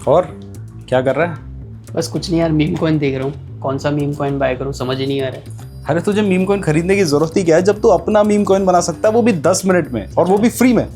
और क्या कर रहा है? बस कुछ नहीं यार, मीम कॉइन देख रहा हूँ। कौन सा मीम कॉइन बाय करूँ समझ ही नहीं आ रहा है। अरे तुझे मीम कॉइन खरीदने की जरूरत ही क्या है जब तू अपना मीम कॉइन बना सकता है, वो भी 10 मिनट में, और वो भी फ्री में।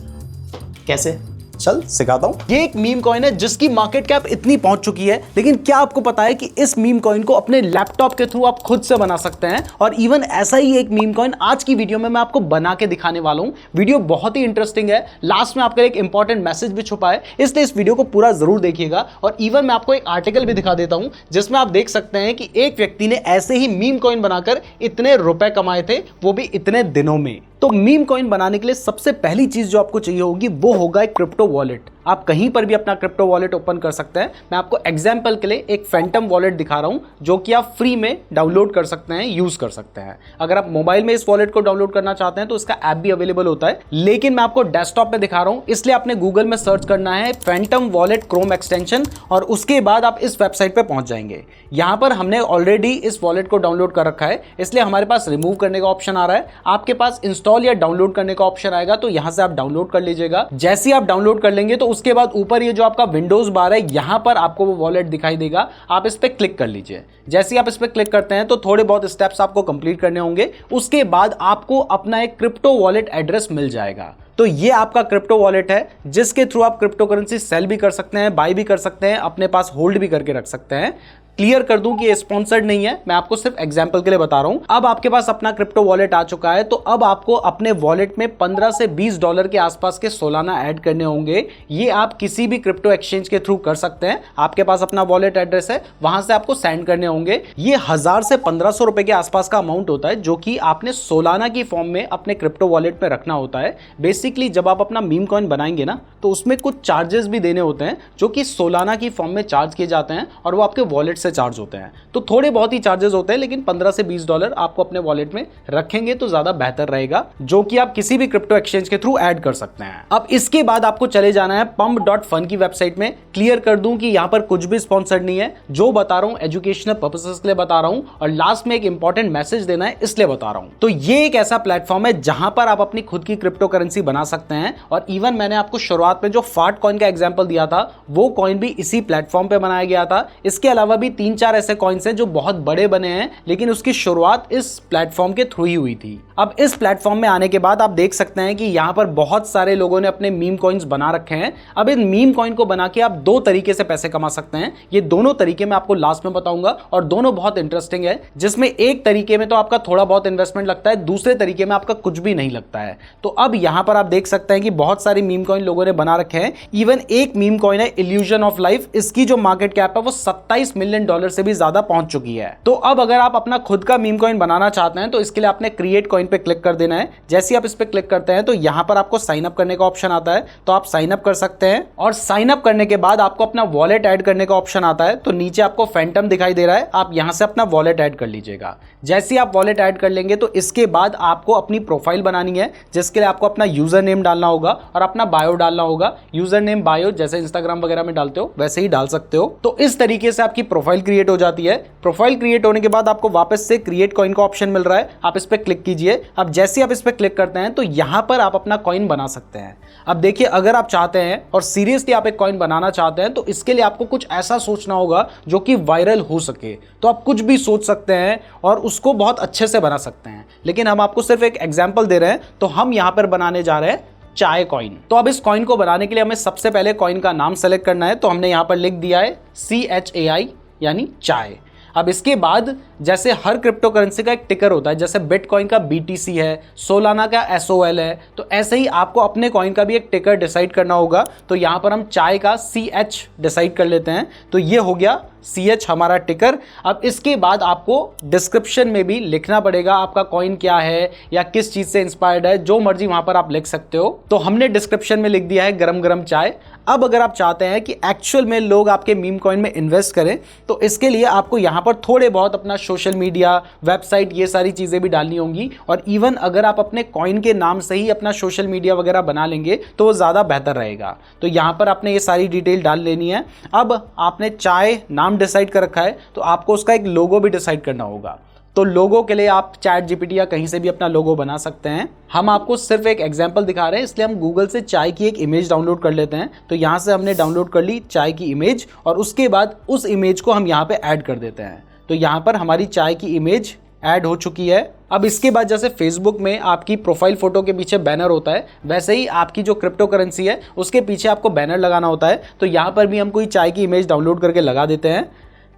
कैसे? चल सिखाता हूँ। ये एक मीम कॉइन है जिसकी मार्केट कैप इतनी पहुंच चुकी है, लेकिन क्या आपको पता है कि इस मीम कॉइन को अपने लैपटॉप के थ्रू आप खुद से बना सकते हैं। और इवन ऐसा ही एक मीम कॉइन आज की वीडियो में मैं आपको बना के दिखाने वाला हूं। वीडियो बहुत ही इंटरेस्टिंग है, लास्ट में आपके लिए एक इंपॉर्टेंट मैसेज भी छुपा है, इसलिए इस वीडियो को पूरा जरूर देखिएगा। और इवन मैं आपको एक आर्टिकल भी दिखा देता हूं जिसमें आप देख सकते हैं कि एक व्यक्ति ने ऐसे ही मीम कॉइन बनाकर इतने रुपए कमाए थे, वो भी इतने दिनों में। तो मीम कॉइन बनाने के लिए सबसे पहली चीज जो आपको चाहिए होगी वो होगा एक क्रिप्टो वॉलेट। आप कहीं पर भी अपना क्रिप्टो वॉलेट ओपन कर सकते हैं। मैं आपको एग्जांपल के लिए एक फैंटम वॉलेट दिखा रहा हूं जो कि आप फ्री में डाउनलोड कर सकते हैं, यूज कर सकते हैं। अगर आप मोबाइल में इस वॉलेट को डाउनलोड करना चाहते हैं तो इसका ऐप भी अवेलेबल होता है, लेकिन मैं आपको डेस्कटॉप पे दिखा रहा हूं, इसलिए आपने गूगल में सर्च करना है फैंटम वॉलेट क्रोम एक्सटेंशन, और उसके बाद आप इस वेबसाइट पे पहुंच जाएंगे। यहां पर हमने ऑलरेडी इस वॉलेट को डाउनलोड कर रखा है, इसलिए हमारे पास रिमूव करने का ऑप्शन आ रहा है। आपके पास इंस्टॉल या डाउनलोड करने का ऑप्शन आएगा, तो यहां से आप डाउनलोड कर लीजिएगा। जैसे ही आप डाउनलोड कर लेंगे तो उसके बाद ऊपर जो आपका विंडोज बार है, यहां पर आपको वो वॉलेट दिखाई देगा, आप इस पे क्लिक कर लीजिए। जैसे ही आप इस पे क्लिक करते हैं तो थोड़े बहुत स्टेप्स आपको कंप्लीट करने होंगे। उसके बाद आपको अपना एक क्रिप्टो वॉलेट एड्रेस मिल जाएगा। तो ये आपका क्रिप्टो वॉलेट है जिसके थ्रू आप क्रिप्टो करेंसी सेल भी कर सकते हैं, बाय भी कर सकते हैं, अपने पास होल्ड भी करके रख सकते हैं। क्लियर कर दूं कि ये स्पॉन्सर्ड नहीं है, मैं आपको सिर्फ एग्जांपल के लिए बता रहा हूं। अब आपके पास अपना क्रिप्टो वॉलेट आ चुका है, तो अब आपको अपने वॉलेट में 15 से 20 डॉलर के आसपास के सालाना ऐड करने होंगे। ये आप किसी भी क्रिप्टो एक्सचेंज के थ्रू कर सकते हैं। आपके पास अपना वॉलेट एड्रेस है, वहां से आपको सेंड करने होंगे। ये 1000 से 1500 रुपए के आसपास का अमाउंट होता है जो कि आपने सालाना की फॉर्म में अपने क्रिप्टो वॉलेट में रखना होता है। बेसिकली जब आप अपना मीम कॉइन बनाएंगे ना, तो उसमें कुछ चार्जेस भी देने होते हैं जो कि सालाना की फॉर्म में चार्ज किए जाते हैं और वो आपके वॉलेट से चार्ज होते हैं। तो थोड़े बहुत ही चार्जेस होते हैं, लेकिन 15 से 20 डॉलर आपको अपने वॉलेट में रखेंगे तो ज्यादा बेहतर रहेगा, जो कि आप किसी भी क्रिप्टो एक्सचेंज के थ्रू ऐड कर सकते हैं। अब इसके बाद आपको चले जाना है pump.fun की वेबसाइट में। क्लियर कर दूं कि यहां पर कुछ भी स्पॉन्सर्ड नहीं है, जो बता रहा हूं एजुकेशनल पर्पसेस के लिए बता रहा हूं, और लास्ट में एक इंपॉर्टेंट मैसेज देना है इसलिए बता रहा हूं। तो ये एक ऐसा प्लेटफॉर्म है जहां पर आप अपनी खुद की क्रिप्टो करेंसी बना सकते हैं। और इवन मैंने आपको शुरुआत में जो फाट कॉइन का एग्जांपल दिया था, वो कॉइन भी इसी प्लेटफॉर्म पे बनाया गया था। इसके अलावा भी 3-4 ऐसे कॉइन्स हैं जो बहुत बड़े बने हैं, लेकिन उसकी शुरुआत इस प्लेटफॉर्म के थ्रू ही हुई थी। अब इस प्लेटफॉर्म में आने के बाद आप देख सकते हैं कि यहां पर बहुत सारे लोगों ने अपने मीम कॉइन्स बना रखे हैं। अब इन मीम कॉइन को बना के आप 2 तरीके से पैसे कमा सकते हैं। ये दोनों तरीके मैं आपको लास्ट में बताऊंगा, और दोनों बहुत इंटरेस्टिंग है, जिसमें एक तरीके में तो आपका थोड़ा बहुत इन्वेस्टमेंट लगता है, दूसरे तरीके में आपका कुछ भी नहीं लगता है। तो अब यहां पर आप देख सकते हैं कि बहुत सारे मीम कॉइन लोगों ने बना रखे हैं। इवन एक मीम कॉइन है इल्यूजन ऑफ लाइफ, इसकी जो मार्केट कैप है वो $27 मिलियन से भी ज्यादा पहुंच चुकी है। तो अब अगर आप अपना खुद का मीम कॉइन बनाना चाहते हैं तो इसके लिए आपने क्रिएट कॉइन पे क्लिक कर देना है। जैसे ही आप इस पे क्लिक करते हैं तो यहां पर आपको साइन अप करने का ऑप्शन आता है, तो आप साइन अप कर सकते हैं। और साइन अप करने के बाद आपको अपना वॉलेट ऐड करने का ऑप्शन आता है, तो नीचे आपको फैंटम दिखाई दे रहा है, आप यहां से अपना वॉलेट ऐड कर लीजिएगा। जैसे ही आप वॉलेट ऐड कर लेंगे तो इसके बाद आपको अपनी प्रोफाइल बनानी है, जिसके लिए आपको अपना यूजर नेम डालना होगा और अपना बायो डालना होगा। यूजर नेम बायो जैसे इंस्टाग्राम वगैरह में डालते हो वैसे ही डाल सकते हो। तो इस तरीके से आपकी प्रोफाइल क्रिएट हो जाती है। प्रोफाइल क्रिएट होने के बाद आपको वापस से क्रिएट कॉइन का ऑप्शन मिल रहा है, आप इस पे क्लिक कीजिए। अब जैसे ही आप इस पे क्लिक करते हैं तो यहां पर आप अपना कॉइन बना सकते हैं। अब देखिए, अगर आप चाहते हैं और सीरियसली आप एक कॉइन बनाना चाहते हैं तो इसके लिए आपको कुछ ऐसा सोचना होगा जो कि वायरल हो सके। तो आप कुछ भी सोच सकते हैं और उसको बहुत अच्छे से बना सकते हैं, लेकिन हम आपको सिर्फ एक एग्जांपल दे रहे हैं। तो हम यहां पर बनाने जा रहे हैं चाय कॉइन। तो अब इस कॉइन को बनाने के लिए हमें सबसे पहले कॉइन का नाम सेलेक्ट करना है, तो हमने यहां पर लिख दिया है CHAI यानी चाय। अब इसके बाद जैसे हर क्रिप्टो करेंसी का एक टिकर होता है, जैसे बिटकॉइन का BTC है, सोलाना का SOL है, तो ऐसे ही आपको अपने कॉइन का भी एक टिकर डिसाइड करना होगा। तो यहां पर हम चाय का CH डिसाइड कर लेते हैं, तो ये हो गया CH हमारा टिकर। अब इसके बाद आपको डिस्क्रिप्शन में भी लिखना पड़ेगा आपका कॉइन क्या है या किस चीज से इंस्पायर्ड है, जो मर्जी वहां पर आप लिख सकते हो। तो हमने डिस्क्रिप्शन में लिख दिया है गरम गरम चाय। अब अगर आप चाहते हैं कि एक्चुअल में लोग आपके मीम कॉइन में इन्वेस्ट करें, तो इसके लिए आपको यहां पर थोड़े बहुत अपना सोशल मीडिया, वेबसाइट, ये सारी चीजें भी डालनी होंगी। और इवन अगर आप अपने कॉइन के नाम से ही अपना सोशल मीडिया वगैरह बना लेंगे तो वो ज्यादा बेहतर रहेगा। तो यहां पर आपने ये सारी डिटेल डाल लेनी है। अब आपने चाय नाम डिसाइड कर रखा है, तो आपको उसका एक लोगो भी डिसाइड करना होगा। तो लोगो के लिए आप चैट जीपीटी या कहीं से भी अपना लोगो बना सकते हैं। हम आपको सिर्फ एक एग्जांपल दिखा रहे हैं, इसलिए हम गूगल से चाय की एक इमेज डाउनलोड कर लेते हैं। तो यहाँ से हमने डाउनलोड कर ली चाय की इमेज और उसके बाद उस इमेज को हम यहाँ पे ऐड कर देते हैं। तो यहाँ पर हमारी चाय की इमेज ऐड हो चुकी है। अब इसके बाद जैसे फेसबुक में आपकी प्रोफाइल फोटो के पीछे बैनर होता है, वैसे ही आपकी जो क्रिप्टो करेंसी है उसके पीछे आपको बैनर लगाना होता है। तो यहाँ पर भी हम कोई चाय की इमेज डाउनलोड करके लगा देते हैं।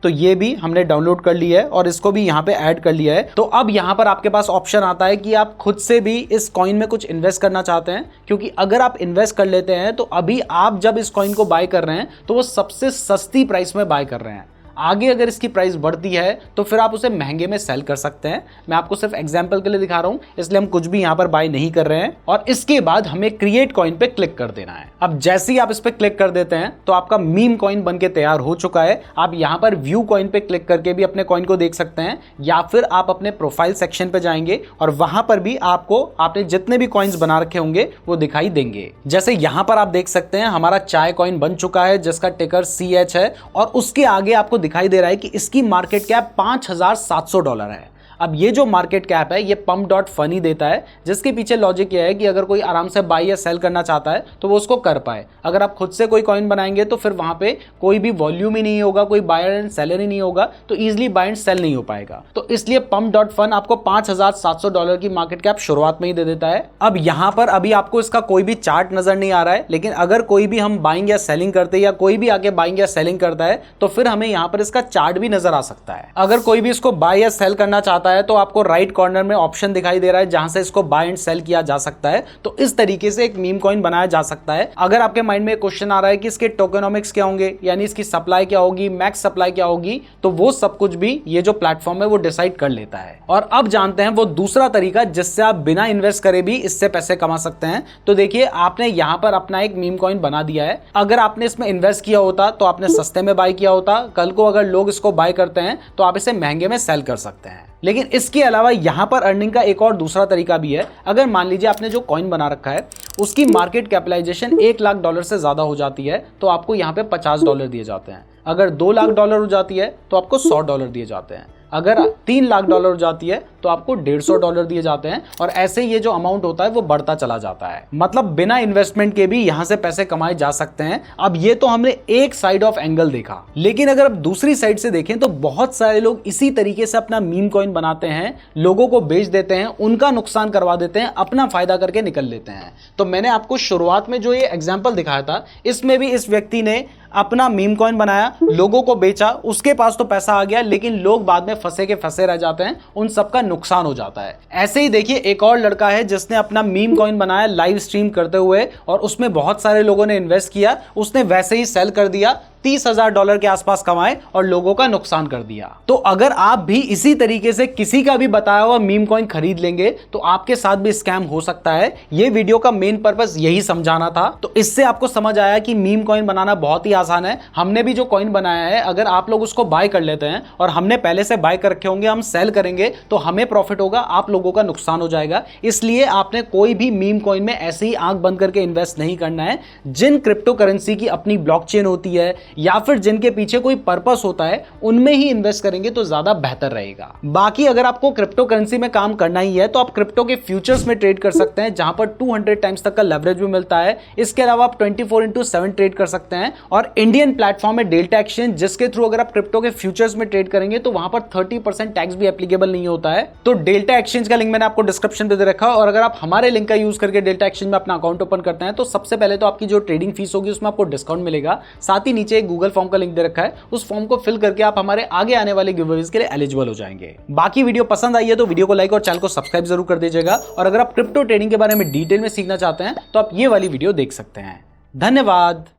तो ये भी हमने डाउनलोड कर लिया है और इसको भी यहाँ पे ऐड कर लिया है। तो अब यहाँ पर आपके पास ऑप्शन आता है कि आप खुद से भी इस कॉइन में कुछ इन्वेस्ट करना चाहते हैं, क्योंकि अगर आप इन्वेस्ट कर लेते हैं तो अभी आप जब इस कॉइन को बाय कर रहे हैं तो वो सबसे सस्ती प्राइस में बाय कर रहे हैं। आगे अगर इसकी प्राइस बढ़ती है तो फिर आप उसे महंगे में सेल कर सकते हैं। मैं आपको सिर्फ एग्जांपल के लिए दिखा रहा हूं, इसलिए हम कुछ भी यहां पर बाय नहीं कर रहे हैं। और इसके बाद हमें क्रिएट कॉइन पे क्लिक कर देना है। अब जैसे ही आप इस पे क्लिक कर देते हैं तो आपका मीम कॉइन बनके तैयार हो चुका है। आप यहां पर व्यू कॉइन पे क्लिक करके भी अपने कॉइन को देख सकते हैं, या फिर आप अपने प्रोफाइल सेक्शन पे जाएंगे और वहां पर भी आपको आपने जितने भी कॉइन्स बना रखे होंगे वो दिखाई देंगे। जैसे यहां पर आप देख सकते हैं हमारा चाय कॉइन बन चुका है जिसका टिकर CH है और उसके आगे आपको दिखाई दे रहा है कि इसकी मार्केट कैप $5,700 है। अब ये जो मार्केट कैप है ये pump.funny देता है, जिसके पीछे लॉजिक ये है कि अगर कोई आराम से बाई या सेल करना चाहता है तो वो उसको कर पाए। अगर आप खुद से कोई कॉइन बनाएंगे तो फिर वहां पे कोई भी वॉल्यूम ही नहीं होगा, कोई बायर एंड सेलर ही नहीं होगा, तो इजीली बाय एंड सेल नहीं हो पाएगा। तो इसलिए pump.fun आपको $5,700 की मार्केट कैप शुरुआत में ही दे देता है। अब यहाँ पर अभी आपको इसका कोई भी चार्ट नजर नहीं आ रहा है, लेकिन अगर कोई भी हम बाइंग या सेलिंग करते हैं या कोई भी आके बाइंग या सेलिंग करता है तो फिर हमें यहाँ पर इसका चार्ट भी नजर आ सकता है। अगर कोई भी इसको बाय या सेल करना चाहता है तो आपको राइट कॉर्नर में ऑप्शन दिखाई दे रहा है जहां से इसको बाय एंड सेल किया जा सकता है। तो इस तरीके से एक मीम कॉइन बनाया जा सकता है। अगर आपके माइंड में क्वेश्चन आ रहा है कि इसके टोकेनोमिक्स क्या होंगे, यानी इसकी सप्लाई क्या होगी, मैक्स सप्लाई क्या होगी, तो वो सब कुछ भी ये जो प्लेटफॉर्म है वो डिसाइड कर लेता है। और अब जानते हैं वो दूसरा तरीका जिससे आप बिना इन्वेस्ट करे भी इससे पैसे कमा सकते हैं। तो देखिए आपने यहां पर अपना एक मीम कॉइन बना दिया है। अगर आपने इसमें इन्वेस्ट किया होता तो आपने सस्ते में बाय किया होता, कल को अगर लोग इसको बाय करते हैं तो आप इसे महंगे में सेल कर सकते हैं। लेकिन इसके अलावा यहां पर अर्निंग का एक और दूसरा तरीका भी है। अगर मान लीजिए आपने जो कॉइन बना रखा है उसकी मार्केट कैपिटलाइजेशन $1 लाख से ज्यादा हो जाती है तो आपको यहां पे $50 दिए जाते हैं। अगर $2 लाख हो जाती है तो आपको $100 दिए जाते हैं। अगर $3 लाख हो जाती है तो आपको $150 दिए जाते हैं। और ऐसे ये जो अमाउंट होता है वो बढ़ता चला जाता है। मतलब बिना इन्वेस्टमेंट के भी यहां से पैसे कमाए जा सकते हैं। अब ये तो हमने एक साइड ऑफ एंगल देखा, लेकिन अगर अब दूसरी साइड से देखें तो बहुत सारे लोग इसी तरीके से अपना मीम कॉइन बनाते हैं, लोगों को बेच देते हैं, उनका नुकसान करवा देते हैं, अपना फायदा करके निकल लेते हैं। तो मैंने आपको शुरुआत में जो ये एग्जाम्पल दिखाया था इसमें भी इस व्यक्ति ने अपना मीम कॉइन बनाया, लोगों को बेचा, उसके पास तो पैसा आ गया, लेकिन लोग बाद में फंसे के फंसे रह जाते हैं, उन सबका नुकसान हो जाता है। ऐसे ही देखिए एक और लड़का है जिसने अपना मीम कॉइन बनाया लाइव स्ट्रीम करते हुए और उसमें बहुत सारे लोगों ने इन्वेस्ट किया, उसने वैसे ही सेल कर दिया, $30,000 के आसपास कमाए और लोगों का नुकसान कर दिया। तो अगर आप भी इसी तरीके से किसी का भी बताया हुआ मीम कॉइन खरीद लेंगे तो आपके साथ भी स्कैम हो सकता है। ये वीडियो का मेन पर्पस यही समझाना था। तो इससे आपको समझ आया कि मीम कॉइन बनाना बहुत ही आसान है। हमने भी जो कॉइन बनाया है अगर आप लोग उसको बाय कर लेते हैं और हमने पहले से बाय कर रखे होंगे, हम सेल करेंगे तो हमें प्रॉफिट होगा, आप लोगों का नुकसान हो जाएगा। इसलिए आपने कोई भी मीम कॉइन में ऐसे ही आंख बंद करके इन्वेस्ट नहीं करना है। जिन क्रिप्टो करेंसी की अपनी ब्लॉकचेन होती है या फिर जिनके पीछे कोई पर्पस होता है उनमें ही इन्वेस्ट करेंगे तो ज्यादा बेहतर रहेगा। बाकी अगर आपको क्रिप्टो करेंसी में काम करना ही है तो आप क्रिप्टो के फ्यूचर्स में ट्रेड कर सकते हैं जहां पर 200 टाइम्स तक का लेवरेज भी मिलता है। इसके अलावा आप 24/7 ट्रेड कर सकते हैं। और इंडियन प्लेटफॉर्म है डेल्टा एक्सचेंज, जिसके थ्रू अगर आप क्रिप्टो के फ्यूचर्स में ट्रेड करेंगे तो वहां पर 30% टैक्स भी एप्लीकेबल नहीं होता है। तो डेल्टा एक्सचेंज का लिंक मैंने आपको डिस्क्रिप्शन पे दे रखा है। और अगर आप हमारे लिंक का यूज करके डेल्टा एक्सचेंज में अपना अकाउंट ओपन करते हैं तो सबसे पहले तो आपकी जो ट्रेडिंग फीस होगी उसमें आपको डिस्काउंट मिलेगा। साथ ही नीचे एक गूगल फॉर्म का लिंक दे रखा है, उस फॉर्म को फिल करके आप हमारे आगे आने वाले गिवअवेज के लिए एलिजिबल हो जाएंगे। बाकी वीडियो पसंद आई है तो वीडियो को लाइक और चैनल को सब्सक्राइब जरूर कर दीजिएगा। और अगर आप क्रिप्टो ट्रेडिंग के बारे में डिटेल में सीखना चाहते हैं तो आप ये वाली वीडियो देख सकते हैं। धन्यवाद।